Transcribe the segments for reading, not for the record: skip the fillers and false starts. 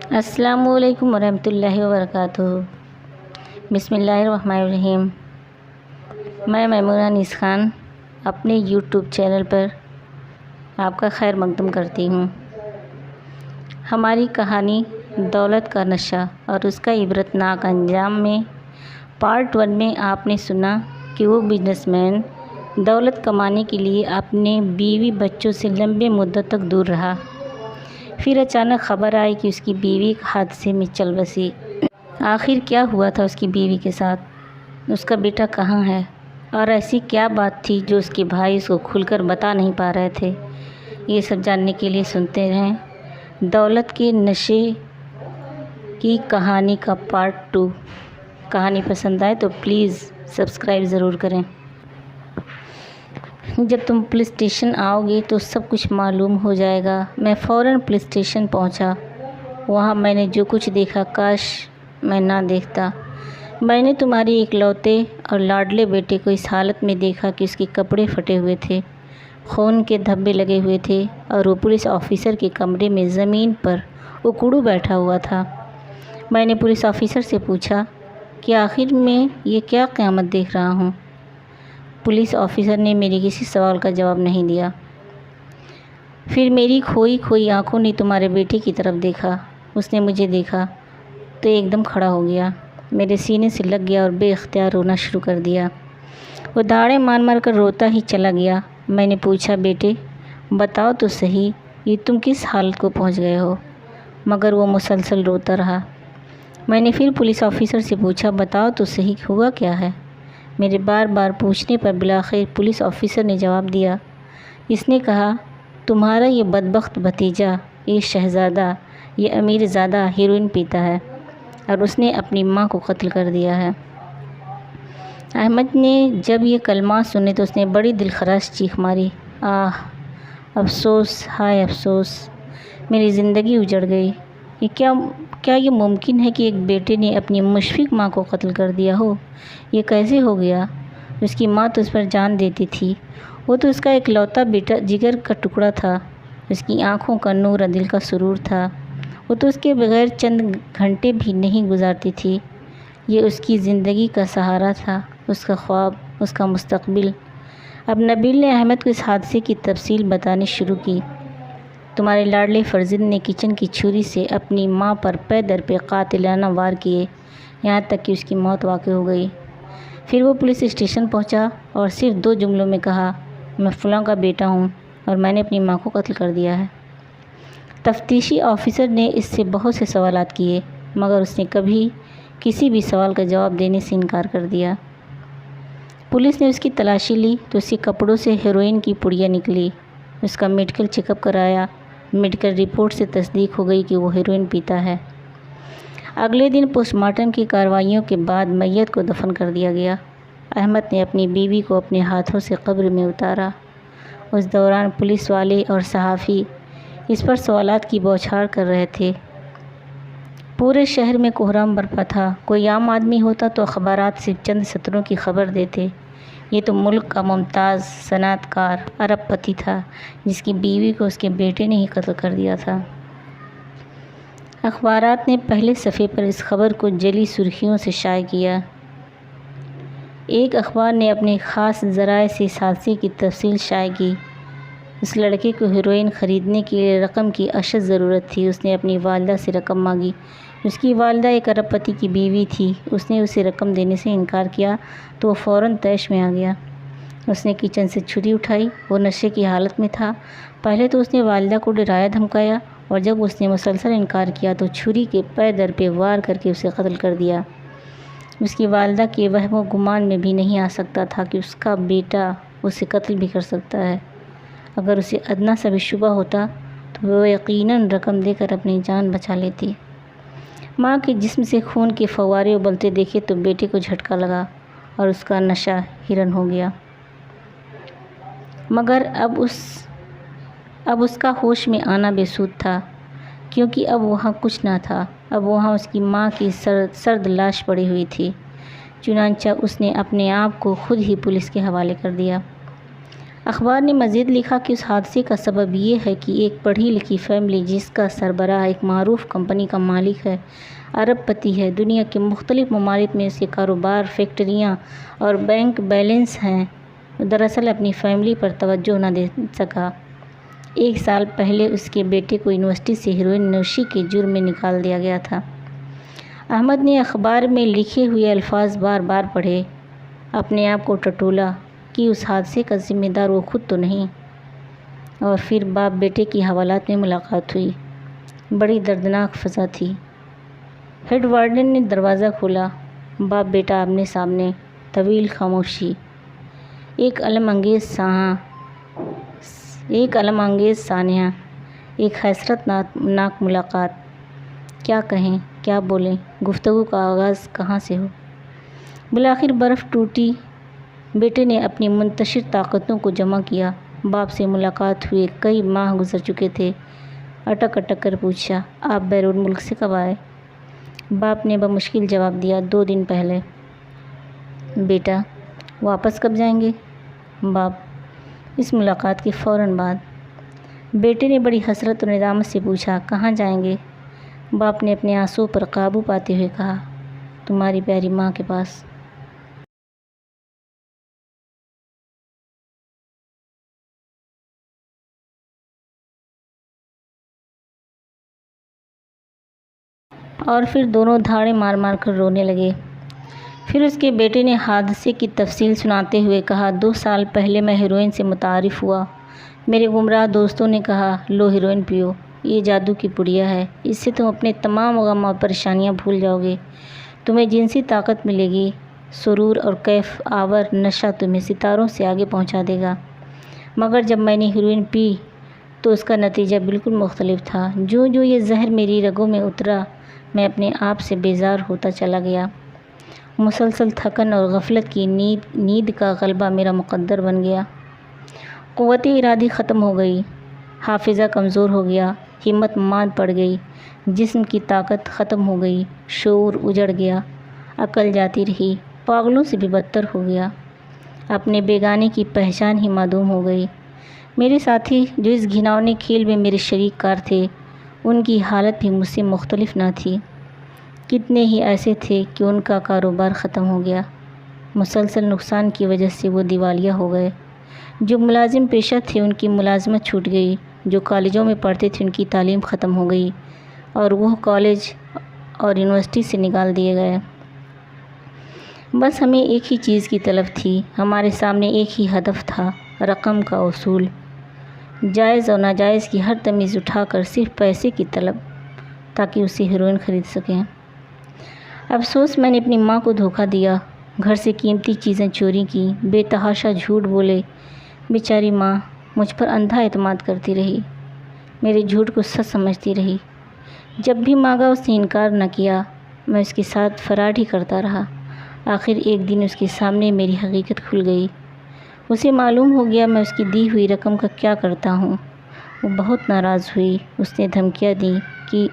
السلام علیکم ورحمۃ اللہ وبرکاتہ۔ بسم اللہ الرحمن الرحیم۔ میں میمونہ نیس خان اپنے یوٹیوب چینل پر آپ کا خیر مقدم کرتی ہوں۔ ہماری کہانی دولت کا نشہ اور اس کا عبرت ناک انجام میں پارٹ 1 میں آپ نے سنا کہ وہ بزنس مین دولت کمانے کے لیے اپنے بیوی بچوں سے لمبے مدت تک دور رہا۔ پھر اچانک خبر آئی کہ اس کی بیوی ایک حادثے میں چل بسی۔ آخر کیا ہوا تھا اس کی بیوی کے ساتھ؟ اس کا بیٹا کہاں ہے؟ اور ایسی کیا بات تھی جو اس کے بھائی اس کو کھل کر بتا نہیں پا رہے تھے؟ یہ سب جاننے کے لیے سنتے رہیں دولت کے نشے کی کہانی کا پارٹ 2۔ کہانی پسند آئے تو پلیز سبسکرائب ضرور کریں۔ جب تم پولیس اسٹیشن آؤ گے تو سب کچھ معلوم ہو جائے گا۔ میں فوراً پولیس اسٹیشن پہنچا۔ وہاں میں نے جو کچھ دیکھا کاش میں نہ دیکھتا۔ میں نے تمہارے اکلوتے اور لاڈلے بیٹے کو اس حالت میں دیکھا کہ اس کے کپڑے پھٹے ہوئے تھے، خون کے دھبے لگے ہوئے تھے اور وہ پولیس آفیسر کے کمرے میں زمین پر اکڑو بیٹھا ہوا تھا۔ میں نے پولیس آفیسر سے پوچھا کہ آخر میں یہ کیا قیامت دیکھ رہا ہوں؟ پولیس آفیسر نے میرے کسی سوال کا جواب نہیں دیا۔ پھر میری کھوئی آنکھوں نے تمہارے بیٹے کی طرف دیکھا۔ اس نے مجھے دیکھا تو ایک دم کھڑا ہو گیا، میرے سینے سے لگ گیا اور بے اختیار رونا شروع کر دیا۔ وہ دھاڑیں مار کر روتا ہی چلا گیا۔ میں نے پوچھا بیٹے بتاؤ تو صحیح یہ تم کس حالت کو پہنچ گئے ہو؟ مگر وہ مسلسل روتا رہا۔ میں نے پھر پولیس آفیسر سے پوچھا بتاؤ تو صحیح ہوا کیا ہے؟ میرے بار بار پوچھنے پر بالآخر پولیس آفیسر نے جواب دیا۔ اس نے کہا تمہارا یہ بدبخت بھتیجا، یہ شہزادہ، یہ امیر زادہ ہیروئن پیتا ہے اور اس نے اپنی ماں کو قتل کر دیا ہے۔ احمد نے جب یہ کلمات سنے تو اس نے بڑی دلخراش چیخ ماری۔ آہ افسوس، ہائے افسوس، میری زندگی اجڑ گئی۔ کیا یہ ممکن ہے کہ ایک بیٹے نے اپنی مشفق ماں کو قتل کر دیا ہو؟ یہ کیسے ہو گیا؟ اس کی ماں تو اس پر جان دیتی تھی، وہ تو اس کا اکلوتا بیٹا جگر کا ٹکڑا تھا، اس کی آنکھوں کا نور اور دل کا سرور تھا، وہ تو اس کے بغیر چند گھنٹے بھی نہیں گزارتی تھی۔ یہ اس کی زندگی کا سہارا تھا، اس کا خواب، اس کا مستقبل۔ اب نبیل نے احمد کو اس حادثے کی تفصیل بتانی شروع کی۔ تمہارے لاڈلے فرزند نے کچن کی چھری سے اپنی ماں پر پے در پہ قاتلانہ وار کیے، یہاں تک کہ اس کی موت واقع ہو گئی۔ پھر وہ پولیس اسٹیشن پہنچا اور صرف 2 جملوں میں کہا میں فلاں کا بیٹا ہوں اور میں نے اپنی ماں کو قتل کر دیا ہے۔ تفتیشی آفیسر نے اس سے بہت سے سوالات کیے مگر اس نے کبھی کسی بھی سوال کا جواب دینے سے انکار کر دیا۔ پولیس نے اس کی تلاشی لی تو اس کے کپڑوں سے ہیروئن کی پڑیا نکلی۔ اس کا میڈیکل چیک اپ کرایا، میڈیکل رپورٹ سے تصدیق ہو گئی کہ وہ ہیروئن پیتا ہے۔ اگلے دن پوسٹ مارٹم کی کارروائیوں کے بعد میت کو دفن کر دیا گیا۔ احمد نے اپنی بیوی کو اپنے ہاتھوں سے قبر میں اتارا۔ اس دوران پولیس والے اور صحافی اس پر سوالات کی بوچھار کر رہے تھے۔ پورے شہر میں کہرام برپا تھا۔ کوئی عام آدمی ہوتا تو اخبارات صرف چند سطروں کی خبر دیتے، یہ تو ملک کا ممتاز صنعت کار ارب پتی تھا جس کی بیوی کو اس کے بیٹے نے ہی قتل کر دیا تھا۔ اخبارات نے پہلے صفحے پر اس خبر کو جلی سرخیوں سے شائع کیا۔ ایک اخبار نے اپنے خاص ذرائع سے اس حادثے کی تفصیل شائع کی۔ اس لڑکے کو ہیروئن خریدنے کے لیے رقم کی اشد ضرورت تھی۔ اس نے اپنی والدہ سے رقم مانگی۔ اس کی والدہ ایک ارب پتی کی بیوی تھی۔ اس نے اسے رقم دینے سے انکار کیا تو وہ فوراً طیش میں آ گیا۔ اس نے کچن سے چھری اٹھائی۔ وہ نشے کی حالت میں تھا۔ پہلے تو اس نے والدہ کو ڈرایا دھمکایا اور جب اس نے مسلسل انکار کیا تو چھری کے پے در پہ وار کر کے اسے قتل کر دیا۔ اس کی والدہ کے وہم و گمان میں بھی نہیں آ سکتا تھا کہ اس کا بیٹا اسے قتل بھی کر سکتا ہے۔ اگر اسے ادنیٰ سا بھی شبہ ہوتا تو وہ یقیناً رقم دے کر اپنی جان بچا لیتی۔ ماں کے جسم سے خون کے فوارے ابلتے دیکھے تو بیٹے کو جھٹکا لگا اور اس کا نشہ حیران ہو گیا۔ مگر اب اس کا ہوش میں آنا بے سود تھا کیونکہ اب وہاں کچھ نہ تھا۔ اب وہاں اس کی ماں کی سرد لاش پڑی ہوئی تھی۔ چنانچہ اس نے اپنے آپ کو خود ہی پولیس کے حوالے کر دیا۔ اخبار نے مزید لکھا کہ اس حادثے کا سبب یہ ہے کہ ایک پڑھی لکھی فیملی جس کا سربراہ ایک معروف کمپنی کا مالک ہے، ارب پتی ہے، دنیا کے مختلف ممالک میں اس کے کاروبار، فیکٹریاں اور بینک بیلنس ہیں، دراصل اپنی فیملی پر توجہ نہ دے سکا۔ 1 سال پہلے اس کے بیٹے کو یونیورسٹی سے ہیروئن نوشی کے جرم میں نکال دیا گیا تھا۔ احمد نے اخبار میں لکھے ہوئے الفاظ بار بار پڑھے، اپنے آپ کو ٹٹولا کہ اس حادثے کا ذمہ دار وہ خود تو نہیں۔ اور پھر باپ بیٹے کی حوالات میں ملاقات ہوئی۔ بڑی دردناک فضا تھی۔ ہیڈ وارڈن نے دروازہ کھولا۔ باپ بیٹا آمنے سامنے، طویل خاموشی، ایک الم انگیز سانحہ، ایک حسرت ناک ملاقات۔ کیا کہیں، کیا بولیں، گفتگو کا آغاز کہاں سے ہو؟ بالآخر برف ٹوٹی۔ بیٹے نے اپنی منتشر طاقتوں کو جمع کیا۔ باپ سے ملاقات ہوئے کئی ماہ گزر چکے تھے۔ اٹک اٹک کر پوچھا، آپ بیرون ملک سے کب آئے؟ باپ نے بمشکل جواب دیا، 2 دن پہلے۔ بیٹا، واپس کب جائیں گے؟ باپ، اس ملاقات کے فوراً بعد۔ بیٹے نے بڑی حسرت اور ندامت سے پوچھا، کہاں جائیں گے؟ باپ نے اپنے آنسوؤں پر قابو پاتے ہوئے کہا، تمہاری پیاری ماں کے پاس۔ اور پھر دونوں دھاڑے مار مار کر رونے لگے۔ پھر اس کے بیٹے نے حادثے کی تفصیل سناتے ہوئے کہا، 2 سال پہلے میں ہیروئن سے متعارف ہوا۔ میرے گمراہ دوستوں نے کہا، لو ہیروئن پیو، یہ جادو کی پڑیا ہے، اس سے تم اپنے تمام غم اور پریشانیاں بھول جاؤ گے، تمہیں جنسی طاقت ملے گی، سرور اور کیف آور نشہ تمہیں ستاروں سے آگے پہنچا دے گا۔ مگر جب میں نے ہیروئن پی تو اس کا نتیجہ بالکل مختلف تھا۔ جو یہ زہر میری رگوں میں اترا، میں اپنے آپ سے بیزار ہوتا چلا گیا۔ مسلسل تھکن اور غفلت کی نیند کا غلبہ میرا مقدر بن گیا۔ قوت ارادی ختم ہو گئی، حافظہ کمزور ہو گیا، ہمت ماند پڑ گئی، جسم کی طاقت ختم ہو گئی، شعور اجڑ گیا، عقل جاتی رہی، پاگلوں سے بھی بدتر ہو گیا، اپنے بیگانے کی پہچان ہی معدوم ہو گئی۔ میرے ساتھی جو اس گھناؤنے کھیل میں میرے شریک کار تھے، ان کی حالت بھی مجھ سے مختلف نہ تھی۔ کتنے ہی ایسے تھے کہ ان کا کاروبار ختم ہو گیا، مسلسل نقصان کی وجہ سے وہ دیوالیہ ہو گئے۔ جو ملازم پیشہ تھے ان کی ملازمت چھوٹ گئی، جو کالجوں میں پڑھتے تھے ان کی تعلیم ختم ہو گئی، اور وہ کالج اور یونیورسٹی سے نکال دیے گئے۔ بس ہمیں ایک ہی چیز کی طلب تھی، ہمارے سامنے ایک ہی ہدف تھا، رقم کا اصول، جائز اور ناجائز کی ہر تمیز اٹھا کر صرف پیسے کی طلب، تاکہ اسے ہیروئن خرید سکیں۔ افسوس میں نے اپنی ماں کو دھوکہ دیا، گھر سے قیمتی چیزیں چوری کیں، بے تحاشا جھوٹ بولے۔ بیچاری ماں مجھ پر اندھا اعتماد کرتی رہی، میرے جھوٹ کو سچ سمجھتی رہی۔ جب بھی مانگا اس نے انکار نہ کیا، میں اس کے ساتھ فراڈ ہی کرتا رہا۔ آخر ایک دن اس کے سامنے میری حقیقت کھل گئی۔ اسے معلوم ہو گیا میں اس کی دی ہوئی رقم کا کیا کرتا ہوں۔ وہ بہت ناراض ہوئی، اس نے دھمکیاں دیں کہ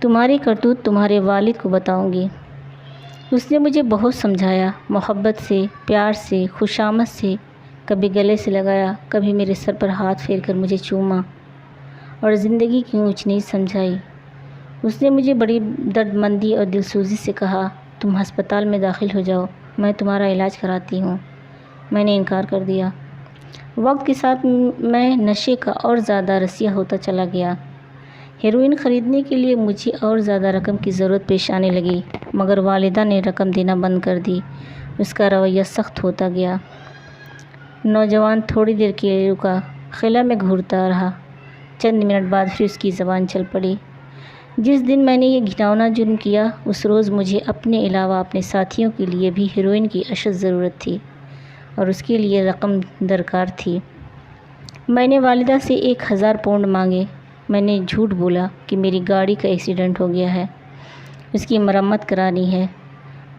تمہاری کرتوت تمہارے والد کو بتاؤں گی۔ اس نے مجھے بہت سمجھایا، محبت سے، پیار سے، خوشامد سے، کبھی گلے سے لگایا، کبھی میرے سر پر ہاتھ پھیر کر مجھے چوما اور زندگی کی اونچ نیچ سمجھائی۔ اس نے مجھے بڑی درد مندی اور دلسوزی سے کہا، تم ہسپتال میں داخل ہو جاؤ، میں تمہارا علاج کراتی ہوں۔ میں نے انکار کر دیا۔ وقت کے ساتھ میں نشے کا اور زیادہ رسیہ ہوتا چلا گیا۔ ہیروئن خریدنے کے لیے مجھے اور زیادہ رقم کی ضرورت پیش آنے لگی، مگر والدہ نے رقم دینا بند کر دی۔ اس کا رویہ سخت ہوتا گیا۔ نوجوان تھوڑی دیر کے لیے رکا، خلا میں گھورتا رہا۔ چند منٹ بعد پھر اس کی زبان چل پڑی۔ جس دن میں نے یہ گھناؤنا جرم کیا، اس روز مجھے اپنے علاوہ اپنے ساتھیوں کے لیے بھی ہیروئن کی اشد ضرورت تھی، اور اس کے لیے رقم درکار تھی۔ میں نے والدہ سے 1000 پاؤنڈ مانگے۔ میں نے جھوٹ بولا کہ میری گاڑی کا ایکسیڈنٹ ہو گیا ہے، اس کی مرمت کرانی ہے،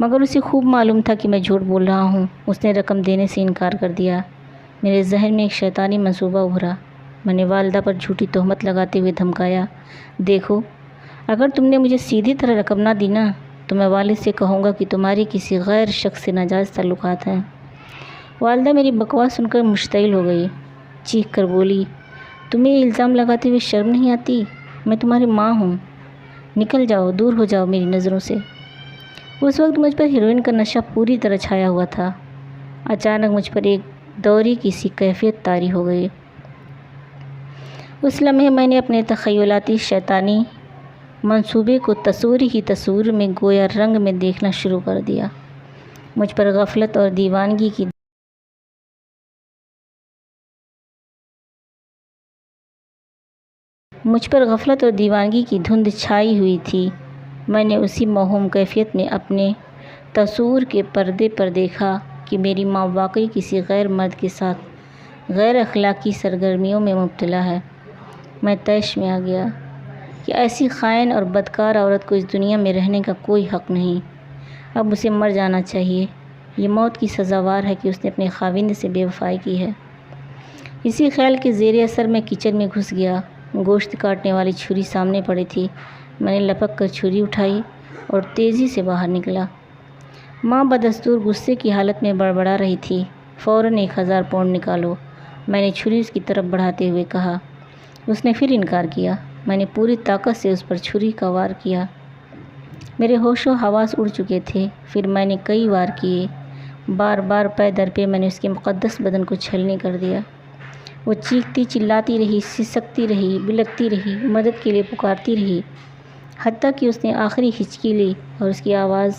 مگر اسے خوب معلوم تھا کہ میں جھوٹ بول رہا ہوں۔ اس نے رقم دینے سے انکار کر دیا۔ میرے ذہن میں ایک شیطانی منصوبہ ابھرا۔ میں نے والدہ پر جھوٹی تہمت لگاتے ہوئے دھمکایا، دیکھو، اگر تم نے مجھے سیدھی طرح رقم نہ دی نا، تو میں والد سے کہوں گا کہ تمہاری کسی غیر شخص سے ناجائز تعلقات ہیں۔ والدہ میری بکواس سن کر مشتعل ہو گئی، چیخ کر بولی، تمہیں یہ الزام لگاتے ہوئے شرم نہیں آتی؟ میں تمہاری ماں ہوں، نکل جاؤ، دور ہو جاؤ میری نظروں سے۔ اس وقت مجھ پر ہیروئن کا نشہ پوری طرح چھایا ہوا تھا۔ اچانک مجھ پر ایک دوری کی سی کیفیت طاری ہو گئی۔ اس لمحے میں نے اپنے تخیلاتی شیطانی منصوبے کو تصویر ہی تصویر میں گویا رنگ میں دیکھنا شروع کر دیا۔ مجھ پر غفلت اور دیوانگی کی دھند چھائی ہوئی تھی۔ میں نے اسی موہوم کیفیت میں اپنے تصور کے پردے پر دیکھا کہ میری ماں واقعی کسی غیر مرد کے ساتھ غیر اخلاقی سرگرمیوں میں مبتلا ہے۔ میں طیش میں آ گیا کہ ایسی خائن اور بدکار عورت کو اس دنیا میں رہنے کا کوئی حق نہیں۔ اب اسے مر جانا چاہیے۔ یہ موت کی سزاوار ہے کہ اس نے اپنے خاوند سے بے وفائی کی ہے۔ اسی خیال کے زیر اثر میں کچن میں گھس گیا۔ گوشت کاٹنے والی چھری سامنے پڑی تھی۔ میں نے لپک کر چھری اٹھائی اور تیزی سے باہر نکلا۔ ماں بدستور غصے کی حالت میں بڑبڑا رہی تھی۔ فوراً 1000 پاؤنڈ نکالو، میں نے چھری اس کی طرف بڑھاتے ہوئے کہا۔ اس نے پھر انکار کیا۔ میں نے پوری طاقت سے اس پر چھری کا وار کیا۔ میرے ہوش و حواس اڑ چکے تھے۔ پھر میں نے کئی وار کیے۔ بار بار پے در پہ میں نے اس کے مقدس بدن کو چھلنی کر دیا۔ وہ چیختی چلاتی رہی، سسکتی رہی، بلکتی رہی، مدد کے لیے پکارتی رہی، حتیٰ کہ اس نے آخری ہچکی لی اور اس کی آواز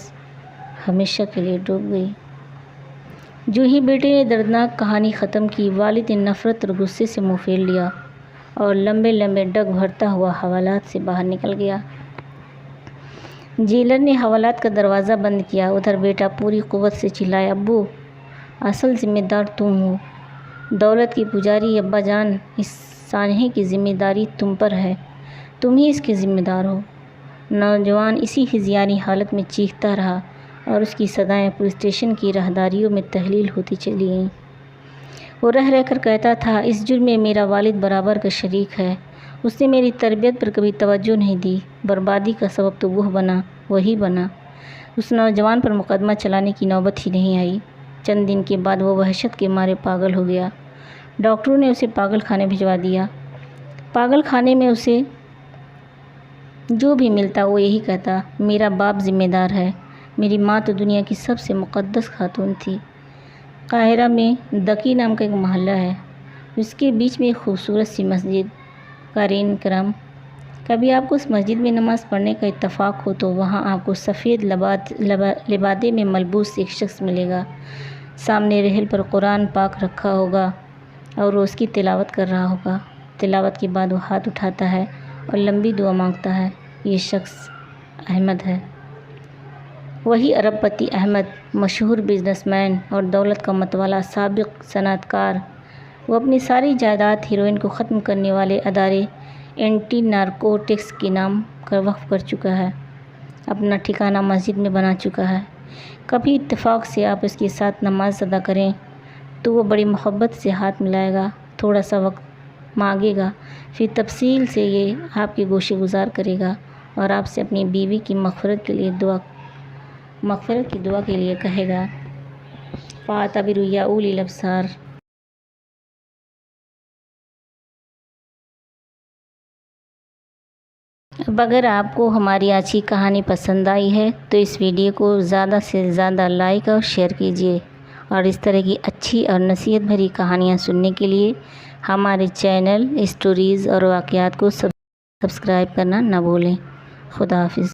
ہمیشہ کے لیے ڈوب گئی۔ جو ہی بیٹے نے دردناک کہانی ختم کی، والد نے نفرت اور غصے سے منہ پھیر لیا اور لمبے لمبے ڈگ بھرتا ہوا حوالات سے باہر نکل گیا۔ جیلر نے حوالات کا دروازہ بند کیا۔ ادھر بیٹا پوری قوت سے چلایا، ابو، اصل ذمہ دار تم ہو۔ دولت کی پجاری ابا جان، اس سانحے کی ذمہ داری تم پر ہے، تم ہی اس کے ذمہ دار ہو۔ نوجوان اسی ہذیانی حالت میں چیختا رہا اور اس کی صدائیں پولیس اسٹیشن کی راہداریوں میں تحلیل ہوتی چلی گئیں۔ وہ رہ رہ کر کہتا تھا، اس جرم میں میرا والد برابر کا شریک ہے۔ اس نے میری تربیت پر کبھی توجہ نہیں دی۔ بربادی کا سبب تو وہی بنا۔ اس نوجوان پر مقدمہ چلانے کی نوبت ہی نہیں آئی۔ چند دن کے بعد وہ وحشت کے مارے پاگل ہو گیا۔ ڈاکٹروں نے اسے پاگل خانے بھجوا دیا۔ پاگل خانے میں اسے جو بھی ملتا وہ یہی کہتا، میرا باپ ذمہ دار ہے، میری ماں تو دنیا کی سب سے مقدس خاتون تھی۔ قاہرہ میں دکی نام کا ایک محلہ ہے، اس کے بیچ میں ایک خوبصورت سی مسجد۔ قارئین کرام، کبھی آپ کو اس مسجد میں نماز پڑھنے کا اتفاق ہو تو وہاں آپ کو سفید لبادے میں ملبوس ایک شخص ملے گا۔ سامنے رحل پر قرآن پاک رکھا ہوگا اور وہ اس کی تلاوت کر رہا ہوگا۔ تلاوت کے بعد وہ ہاتھ اٹھاتا ہے اور لمبی دعا مانگتا ہے۔ یہ شخص احمد ہے، وہی ارب پتی احمد، مشہور بزنس مین اور دولت کا متوالا سابق صنعت کار۔ وہ اپنی ساری جائیداد ہیروئن کو ختم کرنے والے ادارے اینٹی نارکوٹکس کے نام وقف کر چکا ہے۔ اپنا ٹھکانہ مسجد میں بنا چکا ہے۔ کبھی اتفاق سے آپ اس کے ساتھ نماز ادا کریں تو وہ بڑی محبت سے ہاتھ ملائے گا، تھوڑا سا وقت مانگے گا، پھر تفصیل سے یہ آپ کے گوشے گزار کرے گا اور آپ سے اپنی بیوی کی مغفرت کی دعا کے لیے کہے گا، فَاعْتَبِرُوا يَا أُولِي الْأَبْصَارِ۔ اب اگر آپ کو ہماری آج کی کہانی پسند آئی ہے تو اس ویڈیو کو زیادہ سے زیادہ لائک اور شیئر کیجیے، اور اس طرح کی اچھی اور نصیحت بھری کہانیاں سننے کے لیے ہمارے چینل اسٹوریز اور واقعات کو سبسکرائب کرنا نہ بھولیں۔ خدا حافظ۔